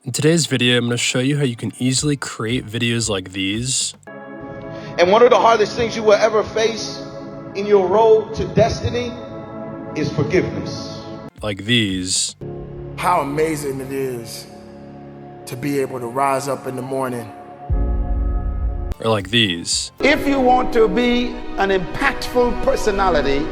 In today's video, I'm going to show you how you can easily create videos like these. And one of the hardest things you will ever face in your road to destiny is forgiveness. Like these. How amazing it is to be able to rise up in the morning. Or like these. If you want to be an impactful personality,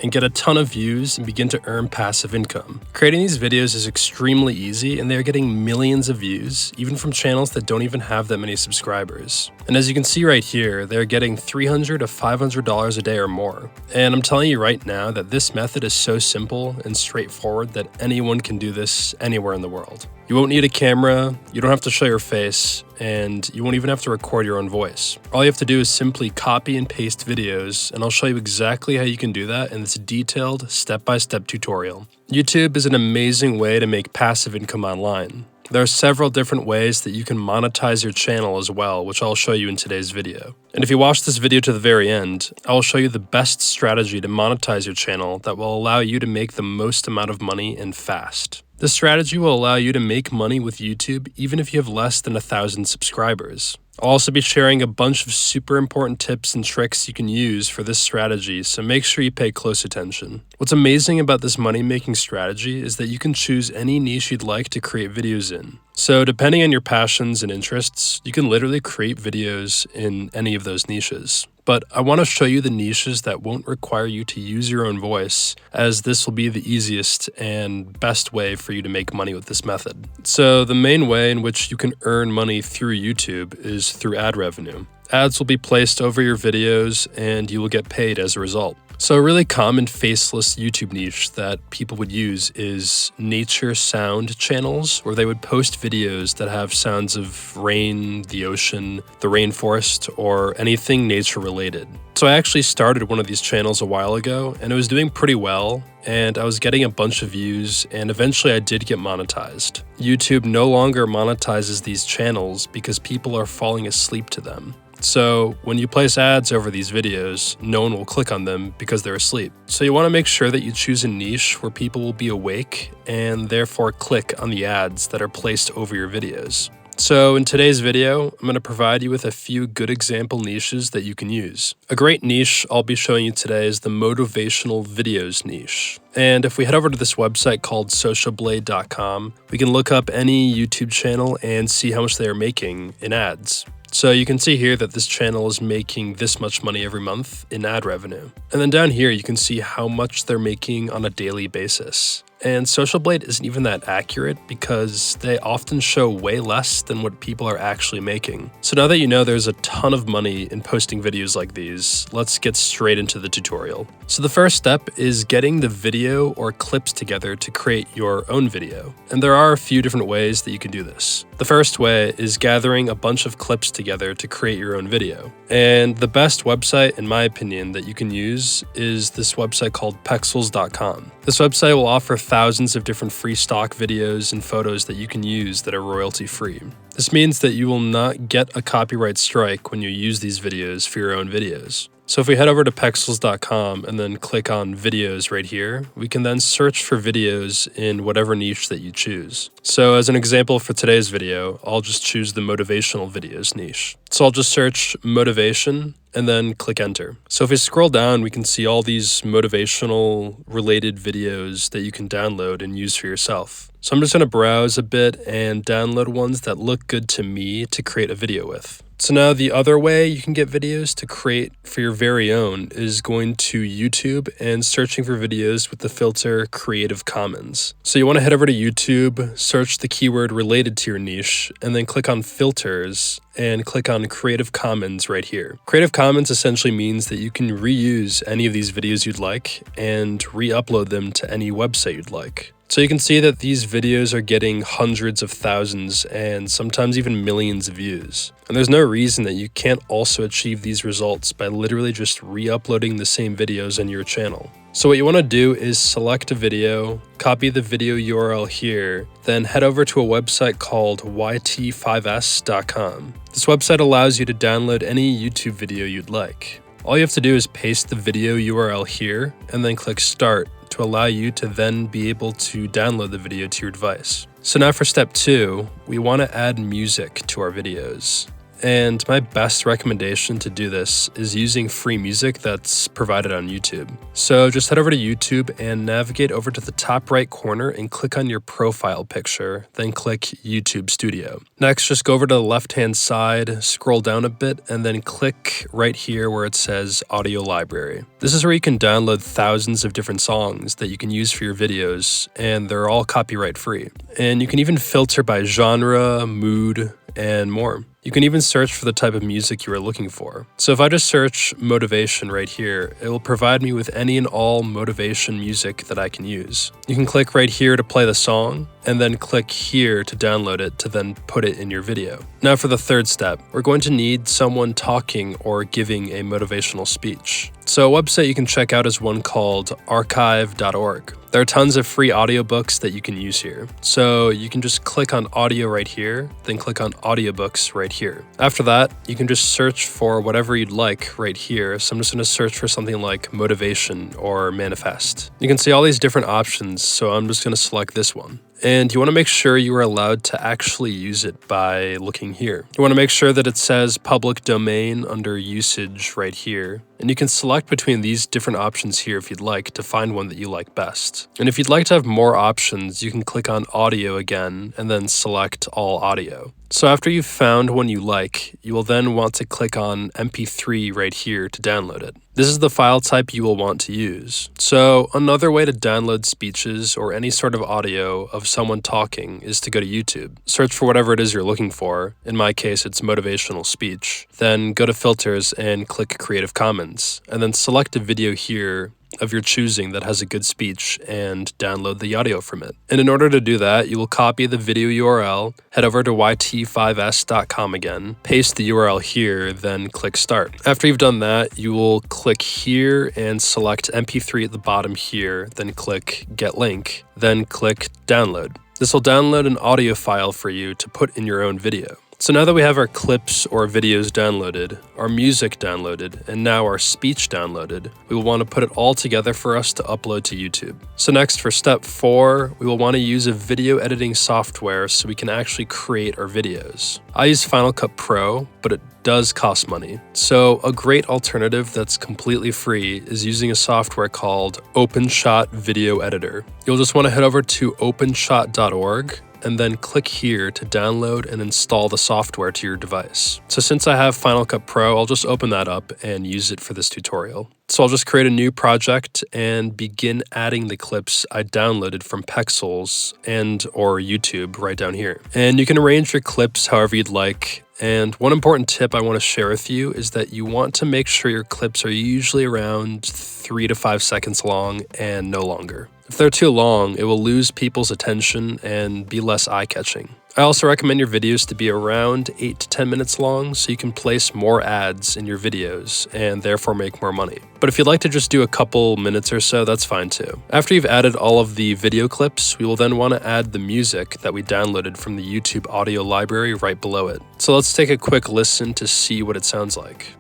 and get a ton of views and begin to earn passive income. Creating these videos is extremely easy, and they are getting millions of views, even from channels that don't even have that many subscribers. And as you can see right here, they're getting $300 to $500 a day or more. And I'm telling you right now that this method is so simple and straightforward that anyone can do this anywhere in the world. You won't need a camera, you don't have to show your face, and you won't even have to record your own voice. All you have to do is simply copy and paste videos, and I'll show you exactly how you can do that in this detailed step-by-step tutorial. YouTube is an amazing way to make passive income online. There are several different ways that you can monetize your channel as well, which I'll show you in today's video. And if you watch this video to the very end, I will show you the best strategy to monetize your channel that will allow you to make the most amount of money and fast. This strategy will allow you to make money with YouTube even if you have less than 1,000 subscribers. I'll also be sharing a bunch of super important tips and tricks you can use for this strategy, so make sure you pay close attention. What's amazing about this money-making strategy is that you can choose any niche you'd like to create videos in. So depending on your passions and interests, you can literally create videos in any of those niches. But I want to show you the niches that won't require you to use your own voice, as this will be the easiest and best way for you to make money with this method. So the main way in which you can earn money through YouTube is through ad revenue. Ads will be placed over your videos and you will get paid as a result. So a really common faceless YouTube niche that people would use is nature sound channels, where they would post videos that have sounds of rain, the ocean, the rainforest, or anything nature related. So I actually started one of these channels a while ago, and it was doing pretty well, and I was getting a bunch of views, and eventually I did get monetized. YouTube no longer monetizes these channels because people are falling asleep to them. So when you place ads over these videos, no one will click on them because they're asleep. So you want to make sure that you choose a niche where people will be awake and therefore click on the ads that are placed over your videos. So in today's video, I'm going to provide you with a few good example niches that you can use. A great niche I'll be showing you today is the motivational videos niche. And if we head over to this website called socialblade.com, we can look up any YouTube channel and see how much they are making in ads. So you can see here that this channel is making this much money every month in ad revenue. And then down here, you can see how much they're making on a daily basis. And Social Blade isn't even that accurate because they often show way less than what people are actually making. So now that you know there's a ton of money in posting videos like these, let's get straight into the tutorial. So the first step is getting the video or clips together to create your own video. And there are a few different ways that you can do this. The first way is gathering a bunch of clips together to create your own video. And the best website, in my opinion, that you can use is this website called pexels.com. This website will offer thousands of different free stock videos and photos that you can use that are royalty free. This means that you will not get a copyright strike when you use these videos for your own videos. So if we head over to pexels.com and then click on videos right here, we can then search for videos in whatever niche that you choose. So as an example for today's video, I'll just choose the motivational videos niche. So I'll just search motivation and then click enter. So if we scroll down, we can see all these motivational related videos that you can download and use for yourself. So I'm just going to browse a bit and download ones that look good to me to create a video with. So now the other way you can get videos to create for your very own is going to YouTube and searching for videos with the filter Creative Commons. So you want to head over to YouTube, search the keyword related to your niche, and then click on Filters and click on Creative Commons right here. Creative Commons essentially means that you can reuse any of these videos you'd like and re-upload them to any website you'd like. So you can see that these videos are getting hundreds of thousands and sometimes even millions of views. And there's no reason that you can't also achieve these results by literally just re-uploading the same videos on your channel. So what you want to do is select a video, copy the video URL here, then head over to a website called yt5s.com. This website allows you to download any YouTube video you'd like. All you have to do is paste the video URL here and then click Start to allow you to then be able to download the video to your device. So now for step 2, we want to add music to our videos. And my best recommendation to do this is using free music that's provided on YouTube. So just head over to YouTube and navigate over to the top right corner and click on your profile picture, then click YouTube Studio. Next, just go over to the left-hand side, scroll down a bit, and then click right here where it says Audio Library. This is where you can download thousands of different songs that you can use for your videos, and they're all copyright free. And you can even filter by genre, mood, and more. You can even search for the type of music you are looking for. So if I just search motivation right here, it will provide me with any and all motivation music that I can use. You can click right here to play the song, and then click here to download it to then put it in your video. Now for the third step, we're going to need someone talking or giving a motivational speech. So a website you can check out is one called archive.org. There are tons of free audiobooks that you can use here. So you can just click on audio right here, then click on audiobooks right here. After that, you can just search for whatever you'd like right here. So I'm just going to search for something like motivation or manifest. You can see all these different options, so I'm just going to select this one. And you want to make sure you are allowed to actually use it by looking here. You want to make sure that it says public domain under usage right here. And you can select between these different options here if you'd like to find one that you like best. And if you'd like to have more options, you can click on audio again and then select all audio. So after you've found one you like, you will then want to click on MP3 right here to download it. This is the file type you will want to use. So another way to download speeches or any sort of audio of someone talking is to go to YouTube. Search for whatever it is you're looking for. In my case, it's motivational speech. Then go to filters and click Creative Commons, and then select a video here of your choosing that has a good speech and download the audio from it. And in order to do that, you will copy the video URL, head over to yt5s.com again, paste the URL here, then click start. After you've done that, you will click here and select MP3 at the bottom here, then click get link, then click download. This will download an audio file for you to put in your own video. So now that we have our clips or videos downloaded, our music downloaded, and now our speech downloaded, we will want to put it all together for us to upload to YouTube. So next, for step 4, we will want to use a video editing software so we can actually create our videos. I use Final Cut Pro, but it does cost money. So a great alternative that's completely free is using a software called OpenShot Video Editor. You'll just want to head over to openshot.org and then click here to download and install the software to your device. So since I have Final Cut Pro, I'll just open that up and use it for this tutorial. So I'll just create a new project and begin adding the clips I downloaded from Pexels and or YouTube right down here. And you can arrange your clips however you'd like. And one important tip I want to share with you is that you want to make sure your clips are usually around 3 to 5 seconds long and no longer. If they're too long, it will lose people's attention and be less eye-catching. I also recommend your videos to be around 8 to 10 minutes long so you can place more ads in your videos and therefore make more money. But if you'd like to just do a couple minutes or so, that's fine too. After you've added all of the video clips, we will then want to add the music that we downloaded from the YouTube audio library right below it. So let's take a quick listen to see what it sounds like.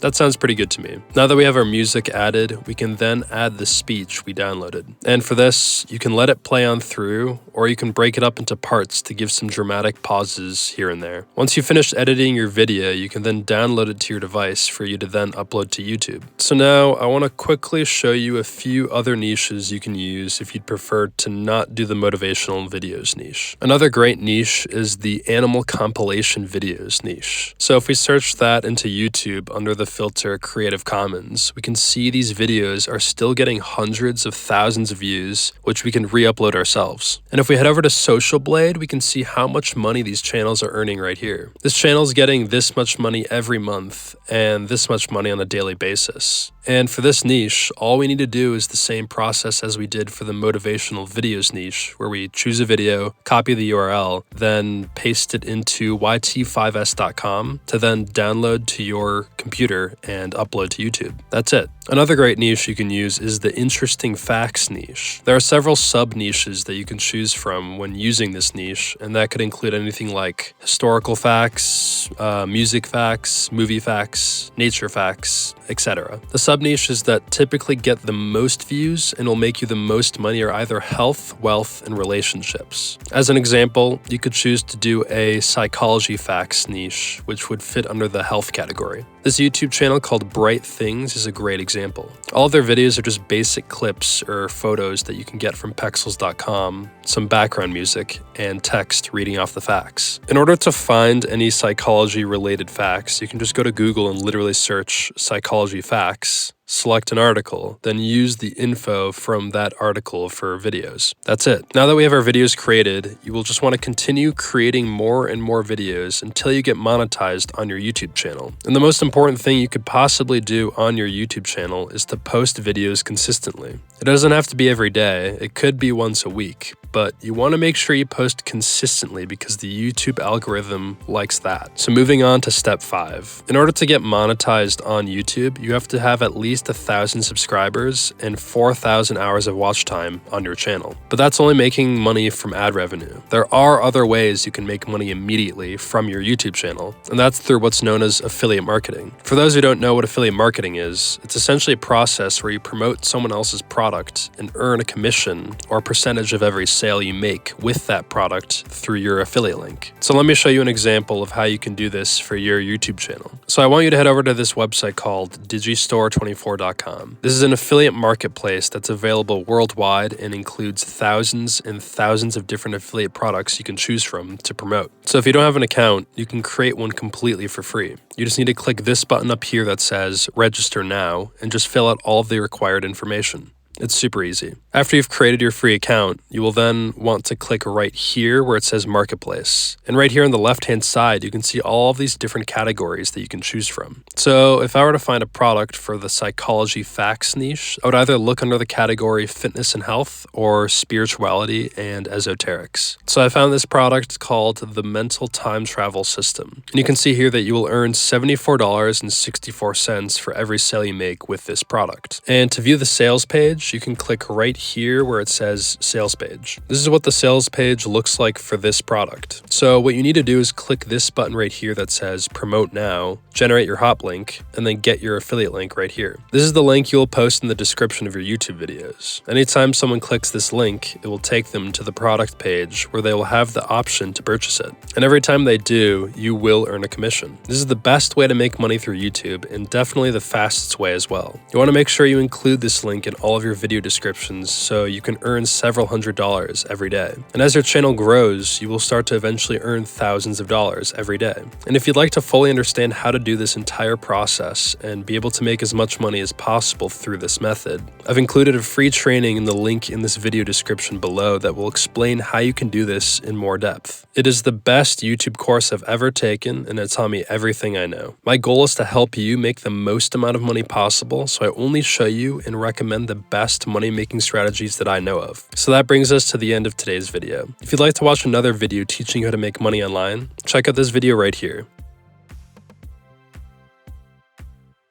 That sounds pretty good to me. Now that we have our music added, we can then add the speech we downloaded. And for this, you can let it play on through, or you can break it up into parts to give some dramatic pauses here and there. Once you finish editing your video, you can then download it to your device for you to then upload to YouTube. So now I want to quickly show you a few other niches you can use if you'd prefer to not do the motivational videos niche. Another great niche is the animal compilation videos niche. So if we search that into YouTube under the filter Creative Commons, we can see these videos are still getting hundreds of thousands of views, which we can re-upload ourselves. And if we head over to Social Blade, we can see how much money these channels are earning right here. This channel is getting this much money every month and this much money on a daily basis. And for this niche, all we need to do is the same process as we did for the motivational videos niche, where we choose a video, copy the URL, then paste it into yt5s.com to then download to your computer together and upload to YouTube. That's it. Another great niche you can use is the interesting facts niche. There are several sub-niches that you can choose from when using this niche, and that could include anything like historical facts, music facts, movie facts, nature facts, etc. The sub-niches that typically get the most views and will make you the most money are either health, wealth, and relationships. As an example, you could choose to do a psychology facts niche, which would fit under the health category. This YouTube channel called Bright Things is a great example. All of their videos are just basic clips or photos that you can get from pexels.com, some background music, and text reading off the facts. In order to find any psychology-related facts, you can just go to Google and literally search psychology facts, select an article, then use the info from that article for videos. That's it. Now that we have our videos created, you will just want to continue creating more and more videos until you get monetized on your YouTube channel. And the most important thing you could possibly do on your YouTube channel is to post videos consistently. It doesn't have to be every day, it could be once a week, but you want to make sure you post consistently because the YouTube algorithm likes that. So moving on to step 5. In order to get monetized on YouTube, you have to have at least 1,000 subscribers and 4,000 hours of watch time on your channel. But that's only making money from ad revenue. There are other ways you can make money immediately from your YouTube channel, and that's through what's known as affiliate marketing. For those who don't know what affiliate marketing is, it's essentially a process where you promote someone else's product and earn a commission or a percentage of every sale you make with that product through your affiliate link. So let me show you an example of how you can do this for your YouTube channel. So I want you to head over to this website called digistore24.com. This is an affiliate marketplace that's available worldwide and includes thousands and thousands of different affiliate products you can choose from to promote. So if you don't have an account, you can create one completely for free. You just need to click this button up here that says register now and just fill out all of the required information. It's super easy. After you've created your free account, you will then want to click right here where it says Marketplace. And right here on the left-hand side, you can see all of these different categories that you can choose from. So if I were to find a product for the psychology facts niche, I would either look under the category fitness and health or spirituality and esoterics. So I found this product called the Mental Time Travel System. And you can see here that you will earn $74.64 for every sale you make with this product. And to view the sales page, you can click right here where it says sales page. This is what the sales page looks like for this product. So what you need to do is click this button right here that says promote now, generate your hop link, and then get your affiliate link right here. This is the link you'll post in the description of your YouTube videos. Anytime someone clicks this link, it will take them to the product page where they will have the option to purchase it. And every time they do, you will earn a commission. This is the best way to make money through YouTube and definitely the fastest way as well. You want to make sure you include this link in all of your video descriptions so you can earn several $100s every day. And as your channel grows, you will start to eventually earn thousands of dollars every day. And if you'd like to fully understand how to do this entire process and be able to make as much money as possible through this method, I've included a free training in the link in this video description below that will explain how you can do this in more depth. It is the best YouTube course I've ever taken, and it taught me everything I know. My goal is to help you make the most amount of money possible, so I only show you and recommend the best money-making strategies that I know of. So that brings us to the end of today's video. If you'd like to watch another video teaching you how to make money online, check out this video right here.